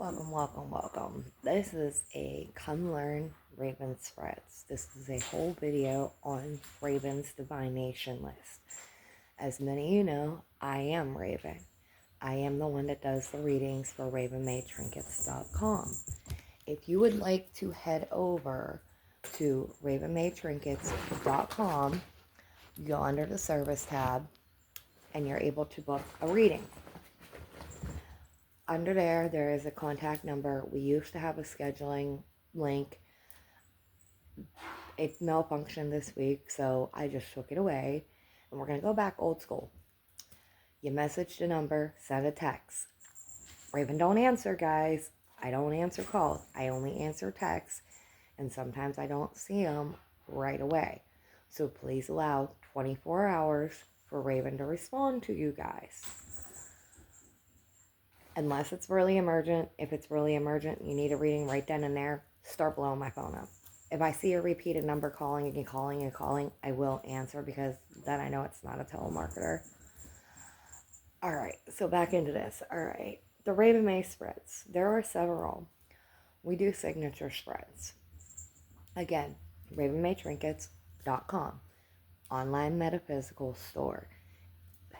Welcome, welcome, welcome. This is a Come Learn Raven Spreads. This is a whole video on Raven's divination list. As many of you know, I am Raven. I am the one that does the readings for RavenMayTrinkets.com. If you would like to head over to RavenMayTrinkets.com, you go under the service tab and you're able to book a reading. Under there is a contact number. We used to have a scheduling link. It malfunctioned this week, so I just took it away. And we're going to go back old school. You message the number, send a text. Raven don't answer, guys. I don't answer calls. I only answer texts. And sometimes I don't see them right away. So please allow 24 hours for Raven to respond to you guys. Unless it's really emergent. If it's really emergent, you need a reading right then and there, start blowing my phone up. If I see a repeated number calling and calling, I will answer because then I know it's not a telemarketer. All right, so back into this. All right, the Raven May spreads. There are several. We do signature spreads. Again, RavenMayTrinkets.com. Online metaphysical store.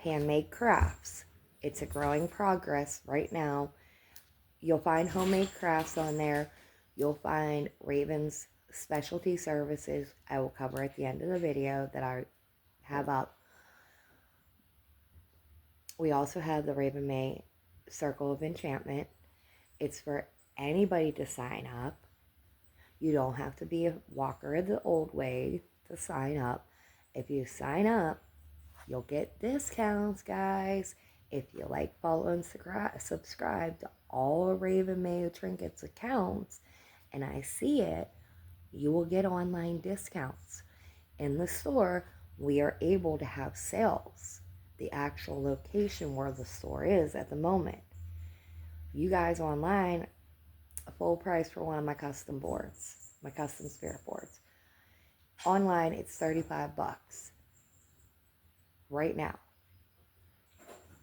Handmade crafts. It's a growing progress right now. You'll find homemade crafts on there. You'll find Raven's specialty services I will cover at the end of the video that I have up. We also have the Raven May Circle of Enchantment. It's for anybody to sign up. You don't have to be a walker of the old way to sign up. If you sign up, you'll get discounts, guys. If you like, follow, and subscribe to all Raven May Trinkets accounts, and I see it, you will get online discounts. In the store, we are able to have sales, the actual location where the store is at the moment. You guys online, a full price for one of my custom boards, my custom spirit boards. Online, it's $35 right now.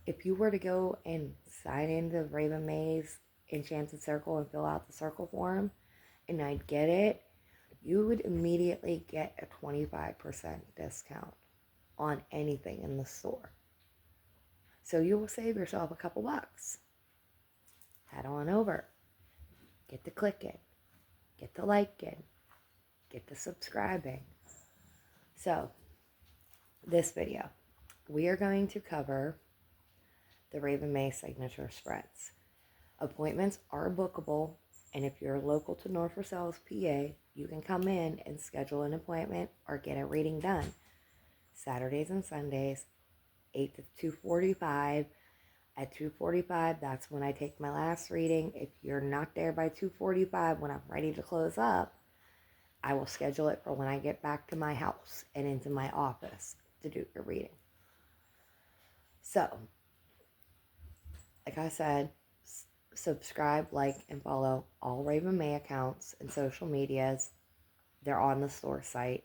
If you were to go and sign into Raven May's Enchanted Circle and fill out the circle form, and I'd get it, you would immediately get a 25% discount on anything in the store. So you will save yourself a couple bucks. Head on over. Get the clicking. Get the liking. Get the subscribing. So, this video, we are going to cover the Raven May signature spreads. Appointments are bookable, and if you're local to North Versailles, PA, you can come in and schedule an appointment or get a reading done. Saturdays and Sundays, 8 to 2:45. At 2:45, that's when I take my last reading. If you're not there by 2:45, when I'm ready to close up, I will schedule it for when I get back to my house and into my office to do your reading. So, like I said, subscribe, like, and follow all Raven May accounts and social medias. They're on the store site.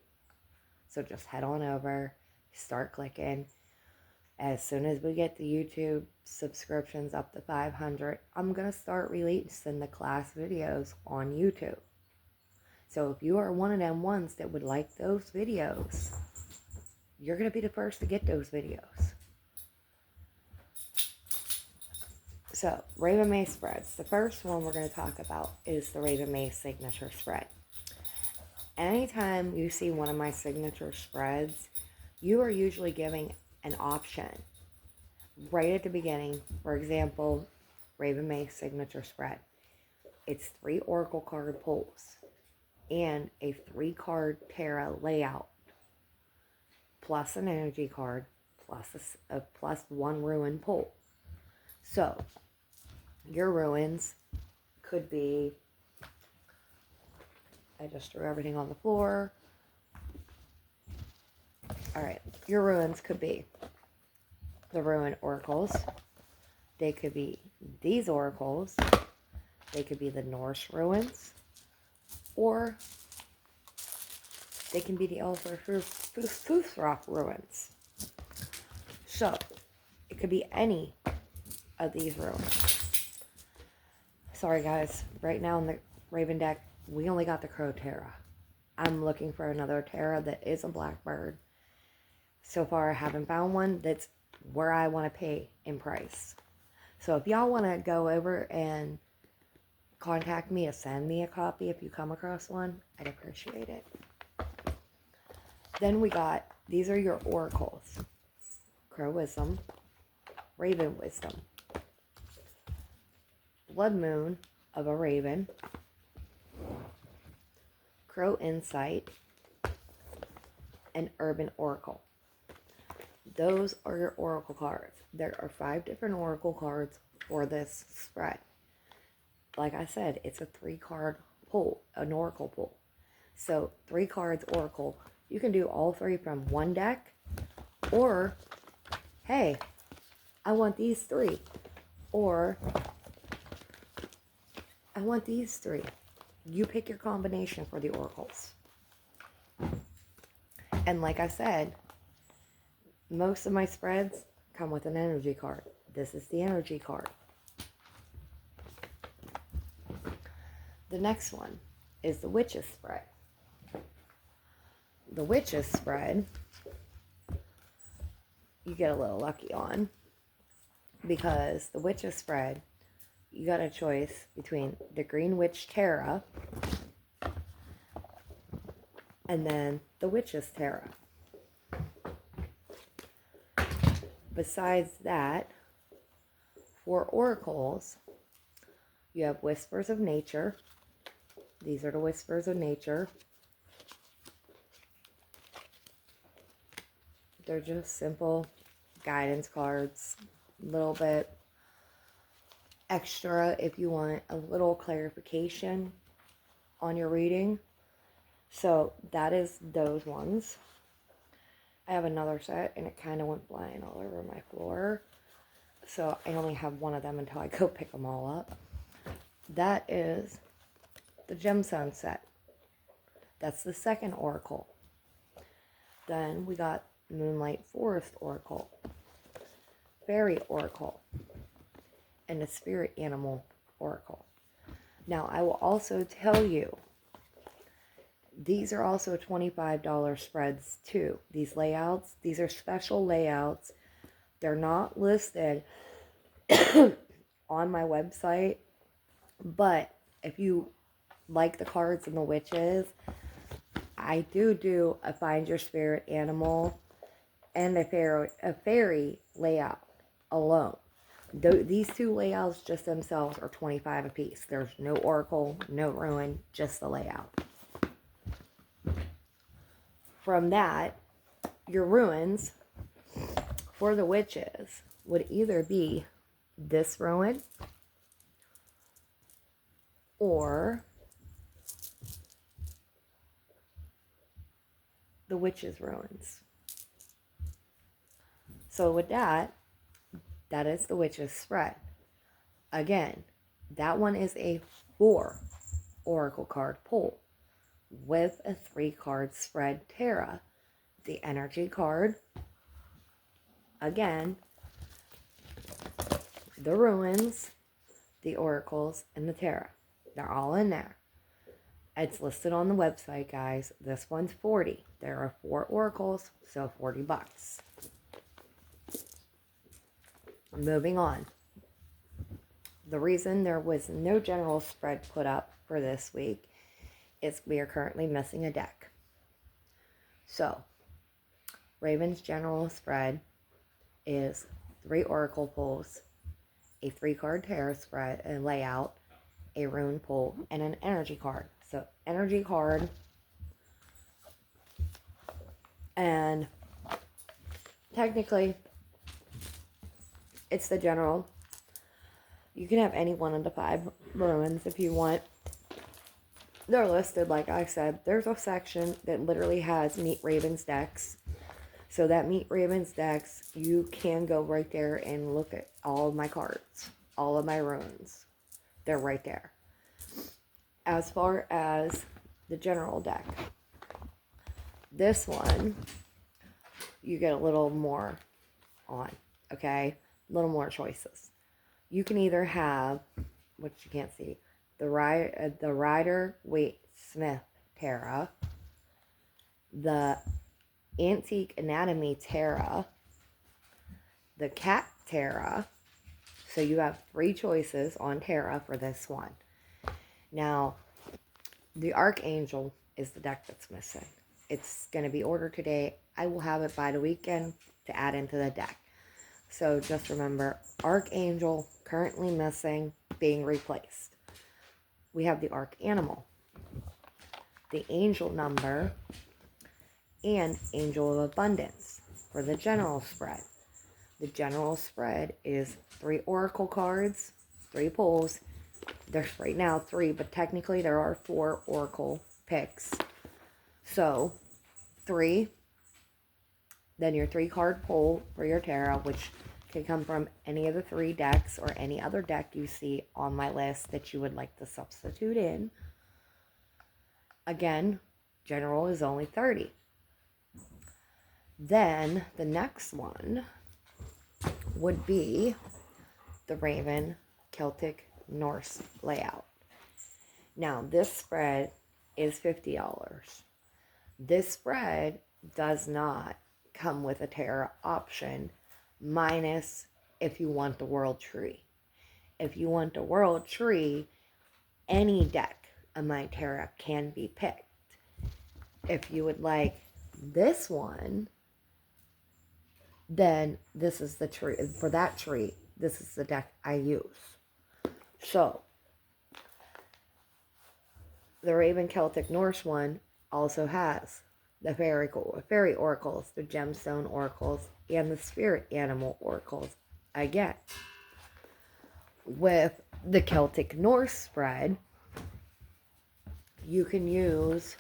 So just head on over, start clicking. As soon as we get the YouTube subscriptions up to 500, I'm going to start releasing the class videos on YouTube. So if you are one of them ones that would like those videos, you're going to be the first to get those videos. So, Raven May spreads. The first one we're going to talk about is the Raven May signature spread. Anytime you see one of my signature spreads, you are usually giving an option right at the beginning. For example, Raven May signature spread. It's 3 oracle card pulls and a 3-card tarot layout, plus an energy card, plus 1 ruin pull. So, your ruins could be, I just threw everything on the floor. All right, your ruins could be the ruin oracles. They could be these oracles. They could be the Norse ruins. Or they can be the Elfer Futhrock ruins. So, it could be any of these ruins. Sorry guys, right now in the Raven deck, we only got the Crow Terra. I'm looking for another Terra that is a Blackbird. So far I haven't found one that's where I want to pay in price. So if y'all want to go over and contact me to send me a copy if you come across one, I'd appreciate it. Then we got, these are your oracles. Crow Wisdom, Raven Wisdom, Blood Moon of a Raven, Crow Insight, and Urban Oracle. Those are your oracle cards. There are 5 different oracle cards for this spread. Like I said, it's a 3-card pull, an oracle pull. So 3 cards oracle. You can do all 3 from one deck, or hey, I want these 3, or I want these 3. You pick your combination for the oracles. And like I said, most of my spreads come with an energy card. This is the energy card. The next one is the Witches spread. The Witches spread, you get a little lucky on, because the Witches spread, you got a choice between the Green Witch Terra and then the Witches Terra. Besides that, for oracles, you have Whispers of Nature. These are the Whispers of Nature. They're just simple guidance cards, a little bit extra if you want a little clarification on your reading. So that is those ones. I have another set and it kind of went flying all over my floor. So I only have one of them until I go pick them all up. That is the Gemstone set. That's the second oracle. Then we got Moonlight Forest Oracle, Fairy Oracle, and the Spirit Animal Oracle. Now I will also tell you, these are also $25 spreads too. These layouts, these are special layouts. They're not listed on my website, but if you like the cards and the witches, I do a Find Your Spirit Animal and a fairy layout alone. These 2 layouts just themselves are $25 a piece. There's no oracle, no ruin, just the layout. From that, your ruins for the witches would either be this ruin or the witches' ruins. So with that is the witches' spread. Again, that one is a 4 oracle card pull with a 3-card spread Terra. The energy card, again, the ruins, the oracles, and the Terra. They're all in there. It's listed on the website, guys. This one's $40. There are 4 oracles, so $40. Moving on. The reason there was no general spread put up for this week is we are currently missing a deck. So, Raven's general spread is 3 oracle pulls, a 3-card Terra spread and layout, a rune pull, and an energy card. So, energy card, and technically it's the general. You can have any one of the 5 ruins if you want. They're listed, like I said. There's a section that literally has Meet Raven's decks. So that Meet Raven's decks, you can go right there and look at all of my cards, all of my ruins. They're right there. As far as the general deck, this one, you get a little more on, okay? A little more choices. You can either have which you can't see, the Rider Waite Smith Tarot, the Antique Anatomy Tarot, the Cat Tarot. So you have 3 choices on Tarot for this one. Now, the Archangel is the deck that's missing. It's going to be ordered today. I will have it by the weekend to add into the deck. So just remember, Archangel currently missing, being replaced. We have the Archanimal, the Angel Number, and Angel of Abundance for the general spread. The general spread is 3 oracle cards, 3 pulls. There's right now 3, but technically there are 4 oracle picks. So 3, then your 3-card pull for your tarot, which can come from any of the 3 decks or any other deck you see on my list that you would like to substitute in. Again, general is only 30. Then the next one would be the Raven Celtic Norse layout. Now, this spread is $50. This spread does not come with a tarot option, minus if you want the World Tree. If you want the World Tree, any deck of my tarot can be picked. If you would like this one, then this is the tree. For that tree, this is the deck I use. So, the Raven Celtic Norse one also has the fairy oracles, the gemstone oracles, and the spirit animal oracles again. With the Celtic Norse spread, you can use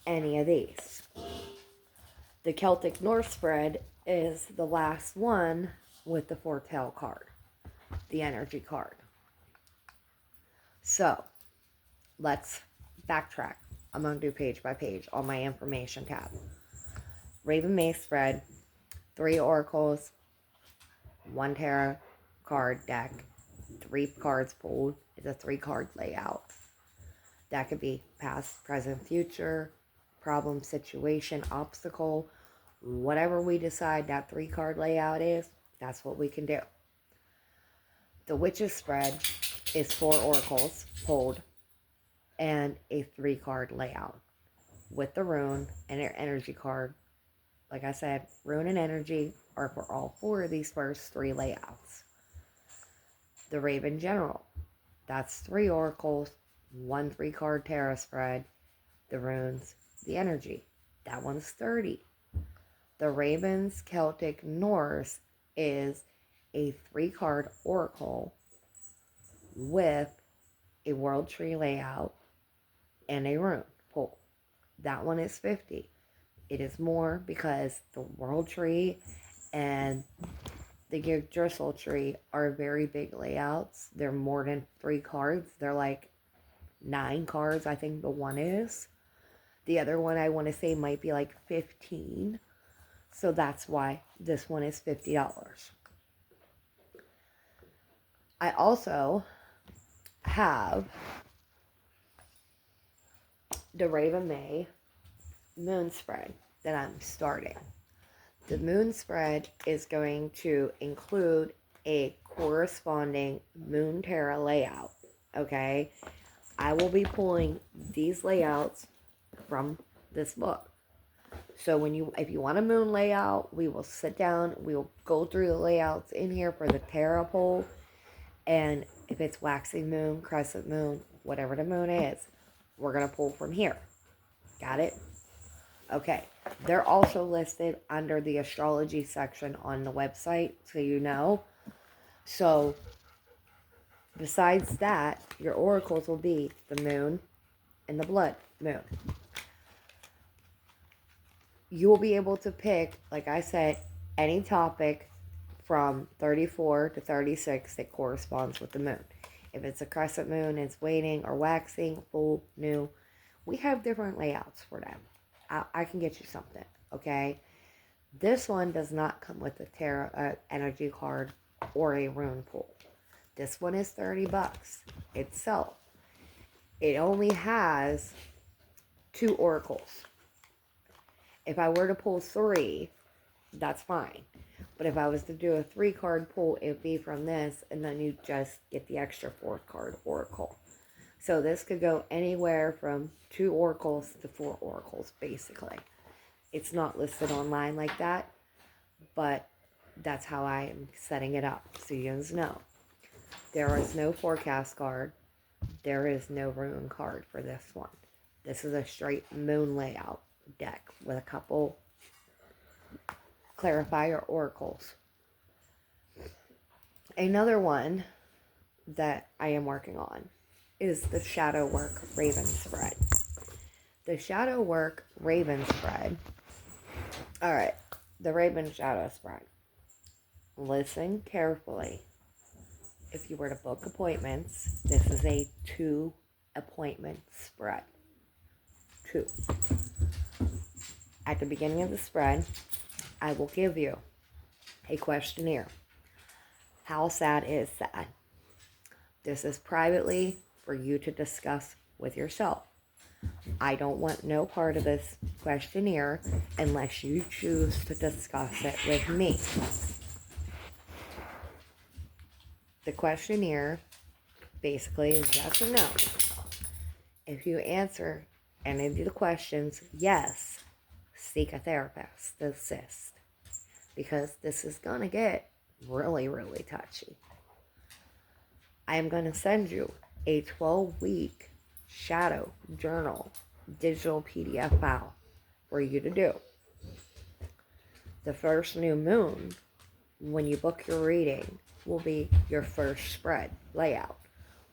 any of these. The Celtic Norse spread is the last one with the foretell card, the energy card. So, let's backtrack. I'm going to do page by page on my information tab. Raven Mace spread, 3 oracles, 1 tarot card deck, 3 cards pulled. It's a 3-card layout. That could be past, present, future, problem, situation, obstacle. Whatever we decide that 3-card layout is, that's what we can do. The Witch's spread is 4 oracles pulled and a 3-card layout with the rune and their energy card. Like I said, rune and energy are for all 4 of these first 3 layouts. The Raven General, that's 3 oracles, 1 3-card tarot spread, the runes, the energy. That one's 30. The Ravens Celtic Norse is a 3-card oracle with a world tree layout and a rune pull. That one is 50. It is more because the world tree and the Yggdrasil tree are very big layouts. They're more than 3 cards. They're like 9 cards, I think the one is. The other one I want to say might be like 15. So that's why this one is $50. I also have the Raven May moon spread that I'm starting. The moon spread is going to include a corresponding moon tarot layout. Okay? I will be pulling these layouts from this book. So if you want a moon layout, we will sit down, we will go through the layouts in here for the tarot pull, and if it's waxing moon, crescent moon, whatever the moon is, we're going to pull from here. Got it? Okay. They're also listed under the astrology section on the website, so you know. So, besides that, your oracles will be the moon and the blood moon. You will be able to pick, like I said, any topic from 34 to 36 that corresponds with the moon. If it's a crescent moon, it's waning or waxing, full, new. We have different layouts for them. I can get you something, okay? This one does not come with a tarot energy card or a rune pull. This one is 30 bucks itself. It only has 2 oracles. If I were to pull 3, that's fine. But if I was to do a 3-card pull, it would be from this, and then you just get the extra 4th card oracle. So this could go anywhere from 2 oracles to 4 oracles, basically. It's not listed online like that, but that's how I am setting it up, so you guys know. There is no forecast card. There is no rune card for this one. This is a straight moon layout deck with a couple clarifier oracles. Another one that I am working on is the Shadow Work Raven spread. The Shadow Work Raven spread. Alright, the Raven Shadow spread. Listen carefully. If you were to book appointments, this is a 2 appointment spread. 2. At the beginning of the spread, I will give you a questionnaire. How sad is sad? This is privately for you to discuss with yourself. I don't want no part of this questionnaire unless you choose to discuss it with me. The questionnaire basically is yes or no. If you answer any of the questions yes, seek a therapist to assist, because this is going to get really, really touchy. I am going to send you a 12-week shadow journal digital PDF file for you to do. The first new moon, when you book your reading, will be your first spread layout.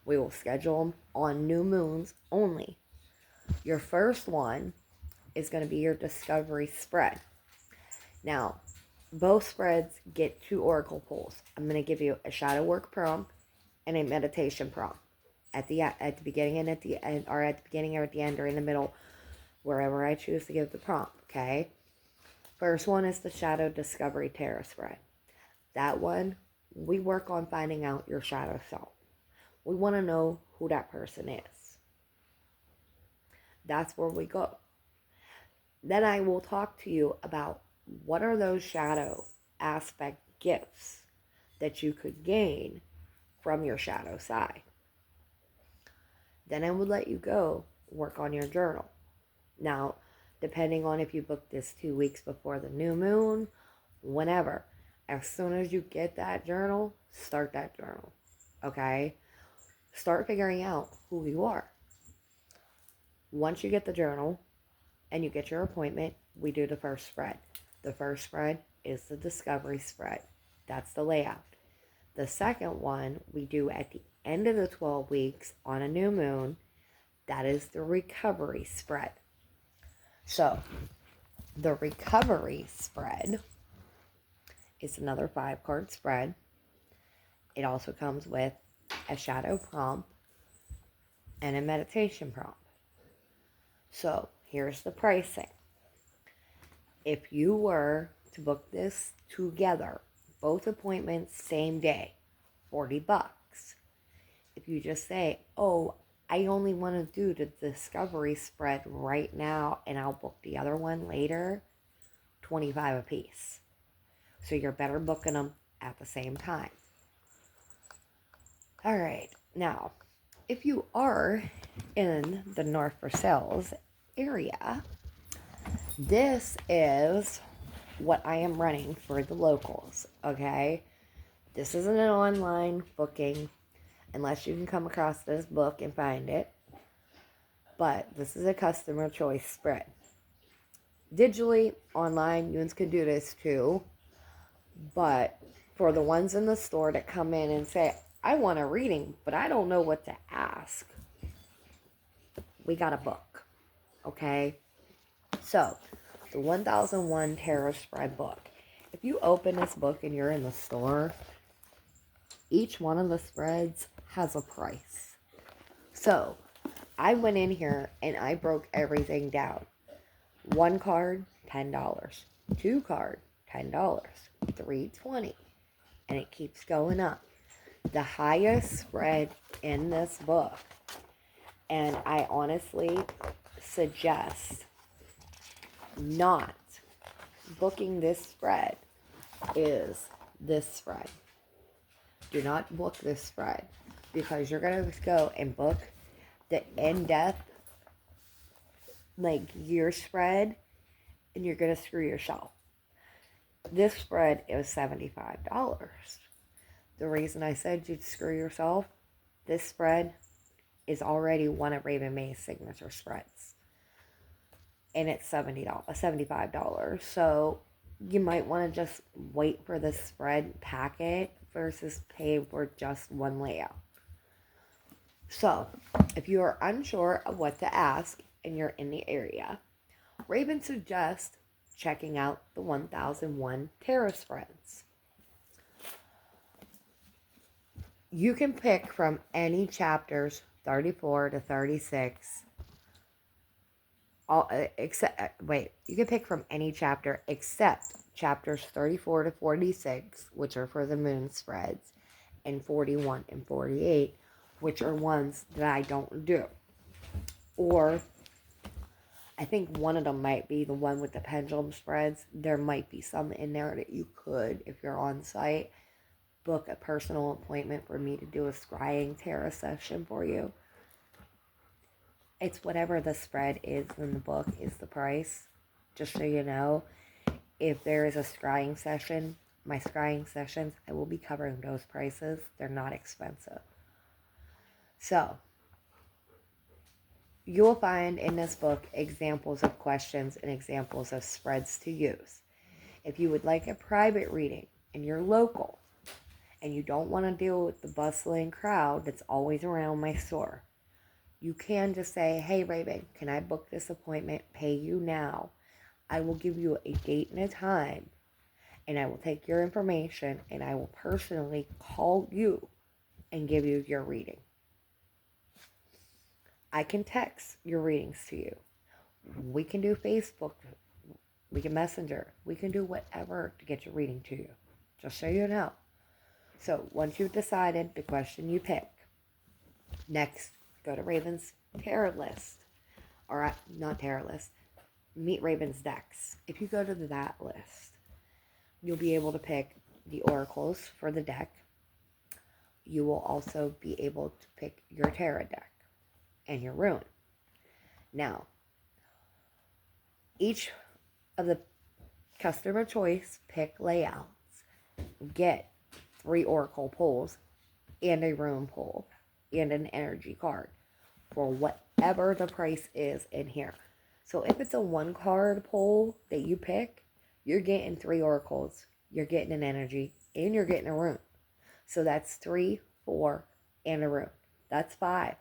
We will schedule them on new moons only. Your first one is going to be your discovery spread. Now, both spreads get 2 oracle pulls. I'm going to give you a shadow work prompt and a meditation prompt at the beginning and at the end, or at the beginning or at the end or in the middle, wherever I choose to give the prompt. Okay. First one is the Shadow Discovery Tarot spread. That one, we work on finding out your shadow self. We want to know who that person is. That's where we go. Then I will talk to you about what are those shadow aspect gifts that you could gain from your shadow side. Then I would let you go work on your journal. Now, depending on if you book this 2 weeks before the new moon, whenever, as soon as you get that journal, start that journal. Okay? Start figuring out who you are. Once you get the journal and you get your appointment, we do the first spread. The first spread is the discovery spread. That's the layout. The second one we do at the end of the 12 weeks on a new moon. That is the recovery spread. So, the recovery spread is another 5-card spread. It also comes with a shadow prompt and a meditation prompt. So, here's the pricing. If you were to book this together, both appointments same day, 40 bucks. If you just say, oh, I only want to do the discovery spread right now and I'll book the other one later, 25 a piece. So you're better booking them at the same time. All right. Now, if you are in the North Versailles area, this is what I am running for the locals, okay? This isn't an online booking unless you can come across this book and find it. But this is a customer choice spread. Digitally, online, you can do this too. But for the ones in the store that come in and say, I want a reading, but I don't know what to ask, we got a book, okay? So, the 1001 Tarot Spread book. If you open this book and you're in the store, each one of the spreads has a price. So, I went in here and I broke everything down. 1 card, $10. 2 card, $10. 3 $20. And it keeps going up. The highest spread in this book, and I honestly suggest not booking this spread, is this spread. Do not book this spread because you're going to go and book the in-depth, like, year spread, and you're going to screw yourself. This spread is $75. The reason I said you'd screw yourself, this spread is already one of Raven May's signature spreads. And it's $75. So you might want to just wait for the spread packet versus pay for just one layout. So if you are unsure of what to ask and you're in the area, Raven suggests checking out the 1001 Tarot spreads. You can pick from any chapters 34 to 36. You can pick from any chapter except chapters 34 to 46, which are for the moon spreads, and 41 and 48, which are ones that I don't do. Or I think one of them might be the one with the pendulum spreads. There might be some in there that you could, if you're on site, book a personal appointment for me to do a scrying tarot session for you. It's whatever the spread is in the book is the price. Just so you know, if there is a scrying session, my scrying sessions, I will be covering those prices. They're not expensive. So, you will find in this book examples of questions and examples of spreads to use. If you would like a private reading and you're local and you don't want to deal with the bustling crowd that's always around my store, you can just say, hey Raven, can I book this appointment, pay you now? I will give you a date and a time, and I will take your information, and I will personally call you and give you your reading. I can text your readings to you. We can do Facebook. We can Messenger. We can do whatever to get your reading to you, just so you know. So once you've decided the question you pick, next, go to Raven's tarot list, or not tarot list, Meet Raven's decks. If you go to that list, you'll be able to pick the oracles for the deck. You will also be able to pick your tarot deck and your rune. Now, each of the customer choice pick layouts get 3 oracle pulls and a rune pull and an energy card for whatever the price is in here. So if it's a 1 card pull that you pick, you're getting 3 oracles, you're getting an energy, and you're getting a rune. So that's 3, 4, and a rune. That's 5.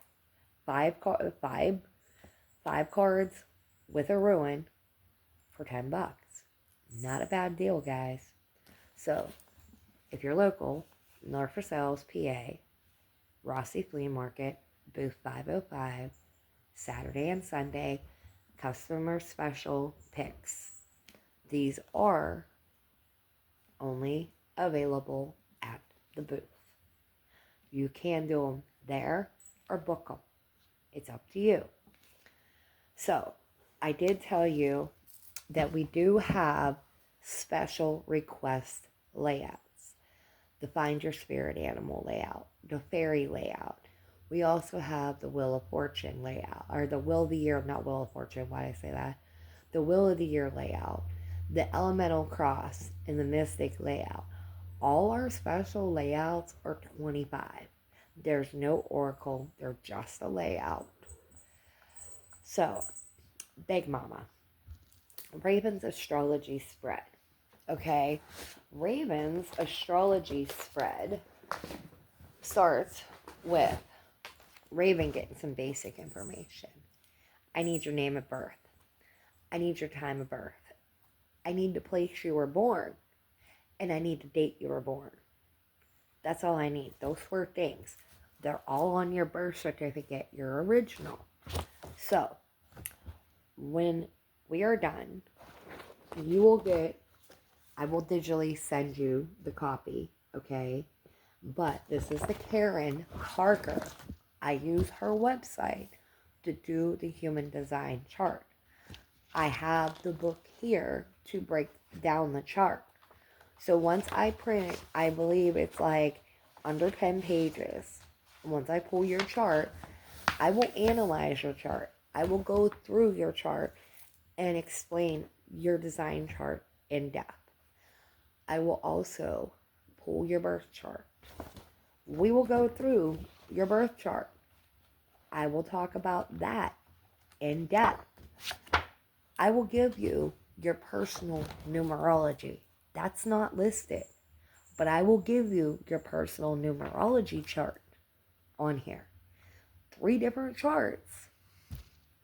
5 cards with a rune for $10. Not a bad deal, guys. So if you're local, North Versailles, PA, Rossi Flea Market, booth 505, Saturday and Sunday, customer special picks. These are only available at the booth. You can do them there or book them. It's up to you. So, I did tell you that we do have special request layouts. The Find Your Spirit Animal layout, the Fairy layout. We also have the Wheel of Fortune layout, or the Wheel of the Year, not Wheel of Fortune, why did I say that? The Wheel of the Year layout, the Elemental Cross, and the Mystic layout. All our special layouts are $25. There's no oracle, they're just a layout. So, Big Mama, Raven's astrology spread. Okay, Raven's astrology spread starts with Raven getting some basic information. I need your name of birth. I need your time of birth. I need the place you were born. And I need the date you were born. That's all I need. Those 4 things. They're all on your birth certificate, your original. So, when we are done, you will get, I will digitally send you the copy, okay? But this is the Karen Parker. I use her website to do the human design chart. I have the book here to break down the chart. So once I print it, I believe it's like under 10 pages. Once I pull your chart, I will analyze your chart. I will go through your chart and explain your design chart in depth. I will also pull your birth chart. We will go through your birth chart. I will talk about that in depth. I will give you your personal numerology. That's not listed, but I will give you your personal numerology chart on here. 3 different charts.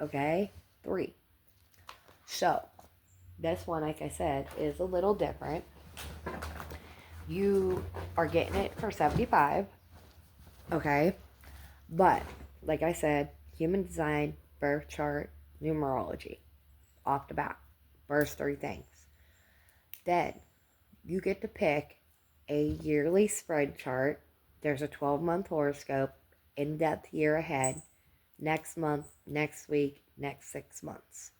Okay? 3. So, this one, like I said, is a little different. You are getting it for $75. Okay? But, like I said, human design, birth chart, numerology. Off the bat. First 3 things. Then, you get to pick a yearly spread chart. There's a 12-month horoscope, in-depth year ahead, next month, next week, next 6 months.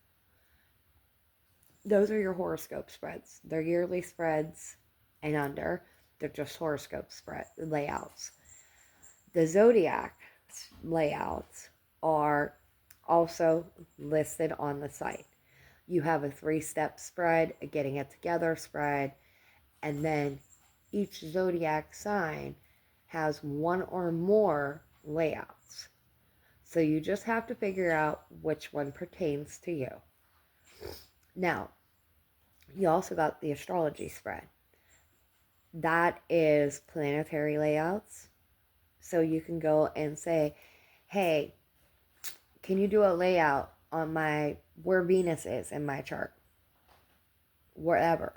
Those are your horoscope spreads. They're yearly spreads and under. They're just horoscope spread layouts. The zodiac layouts are also listed on the site. You have a 3-step spread, a getting it together spread, and then each zodiac sign has 1 or more layouts. So you just have to figure out which one pertains to you. Now, you also got the astrology spread. That is planetary layouts. So you can go and say, hey, can you do a layout on where Venus is in my chart? Wherever.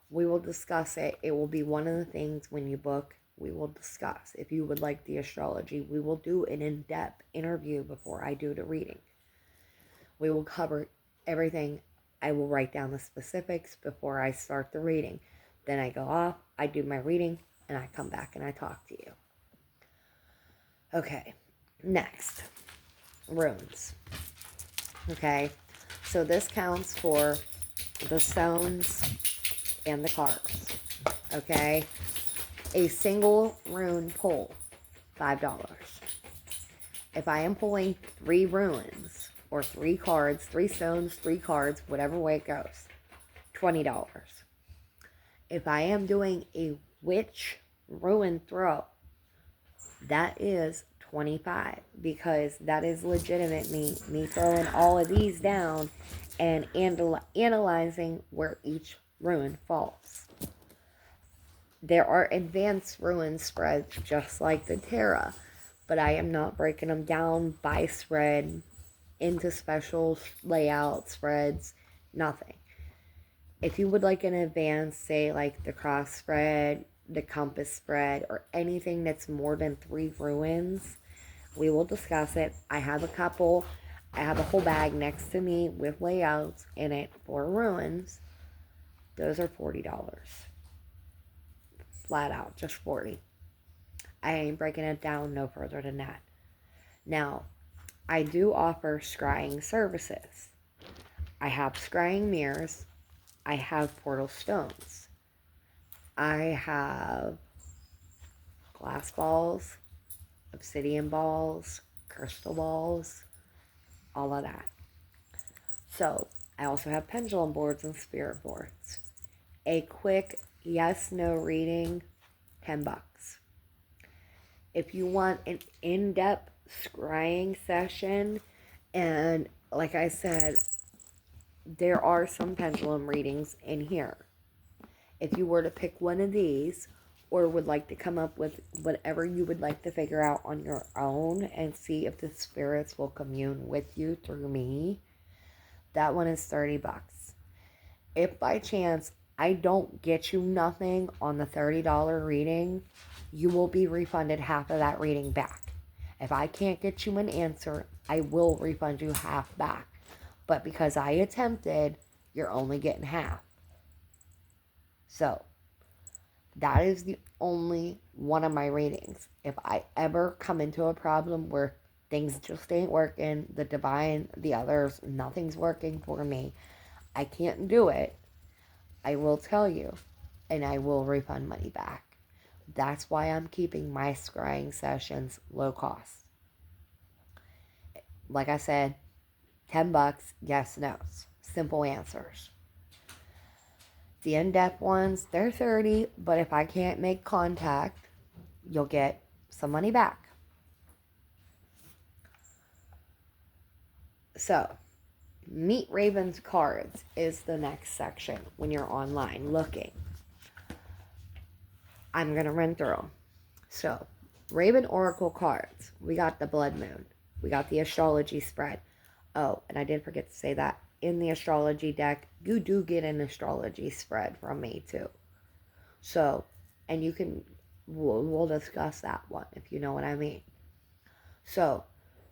We will discuss it. It will be one of the things when you book, we will discuss. If you would like the astrology, we will do an in-depth interview before I do the reading. We will cover everything. I will write down the specifics before I start the reading. Then I go off, I do my reading, and I come back and I talk to you. Okay, next, runes. Okay, so this counts for the stones and the cards. Okay, a single rune pull, $5. If I am pulling 3 runes, or 3 cards, 3 stones, 3 cards, whatever way it goes, $20. If I am doing a witch rune throw, that is $25, because that is legitimate me throwing all of these down and analyzing where each rune falls. There are advanced rune spreads just like the Terra, but I am not breaking them down by spread into special layout spreads, nothing. If you would like an advanced, say like the cross spread, the compass spread, or anything that's more than 3 runes, we will discuss it. I have a couple. I have a whole bag next to me with layouts in it for runes. Those are $40. Flat out, just $40. I ain't breaking it down no further than that. Now, I do offer scrying services. I have scrying mirrors. I have portal stones. I have glass balls, obsidian balls, crystal balls, all of that. So, I also have pendulum boards and spirit boards. A quick yes/no reading, $10. If you want an in-depth scrying session, and like I said, there are some pendulum readings in here. If you were to pick one of these, or would like to come up with whatever you would like to figure out on your own and see if the spirits will commune with you through me, that one is $30. If by chance I don't get you nothing on the $30 reading, you will be refunded half of that reading back. If I can't get you an answer, I will refund you half back. But because I attempted, you're only getting half. So, That is the only one of my ratings. If I ever come into a problem where things just ain't working, the divine, the others, nothing's working for me, I can't do it, I will tell you and I will refund money back. That's why I'm keeping my scrying sessions low cost. Like I said, $10, yes, no's. Simple answers. The in-depth ones, they're 30, but if I can't make contact, you'll get some money back. So, Meet Raven's cards is the next section when you're online looking. I'm going to run through them. So, Raven Oracle cards. We got the Blood Moon. We got the astrology spread. Oh, and I did forget to say that in the astrology deck, you do get an astrology spread from me too. So, and you can, we'll discuss that one if you know what I mean. So,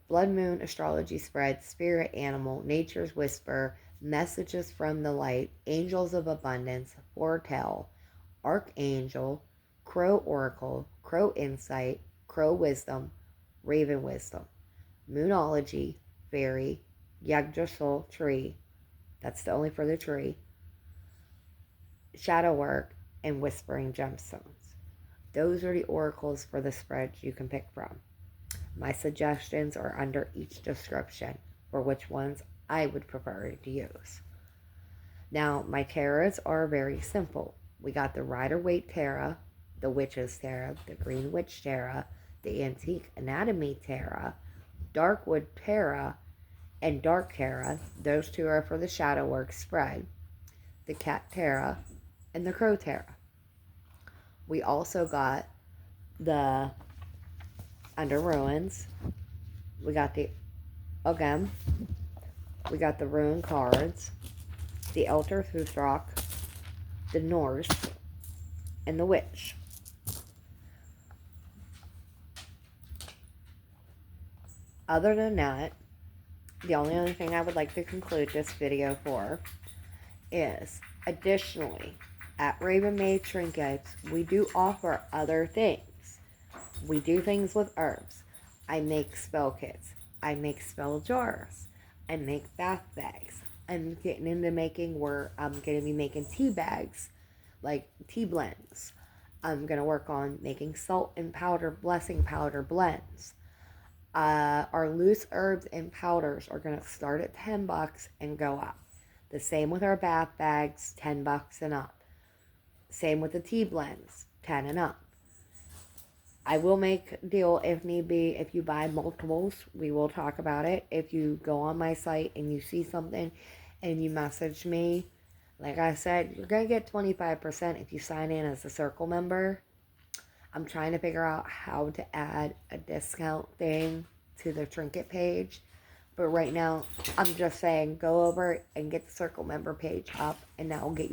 Blood Moon astrology spread, spirit animal, nature's whisper, messages from the light, angels of abundance, foretell, archangel, crow oracle, crow insight, crow wisdom, raven wisdom, moonology, fairy, Yggdrasil tree, that's the only for the tree, shadow work, and whispering gemstones. Those are the oracles for the spreads you can pick from. My suggestions are under each description for which ones I would prefer to use. Now, my tarots are very simple. We got the Rider-Waite Tarot, the Witch's Tarot, the Green Witch Tarot, the Antique Anatomy Tarot, Darkwood Tarot, and Dark Tarot. Those two are for the shadow work spread. The Cat Tarot and the Crow Tarot. We also got the Under Ruins. We got the Ogam. We got the Rune cards, the Elder Thusrock, the Norse, and the Witch. Other than that, the only other thing I would like to conclude this video for is, additionally, at Raven Made Trinkets, we do offer other things. We do things with herbs. I make spell kits. I make spell jars. I make bath bags. I'm getting into making where I'm going to be making tea bags, like tea blends. I'm going to work on making salt and powder, blessing powder blends. Our loose herbs and powders are going to start at $10 and go up. The same with our bath bags, $10 and up. Same with the tea blends, 10 and up. I will make a deal if need be. If you buy multiples, we will talk about it. If you go on my site and you see something and you message me, like I said, you're going to get 25% if you sign in as a circle member. I'm trying to figure out how to add a discount thing to the trinket page. But right now, I'm just saying, go over and get the circle member page up, and that will get you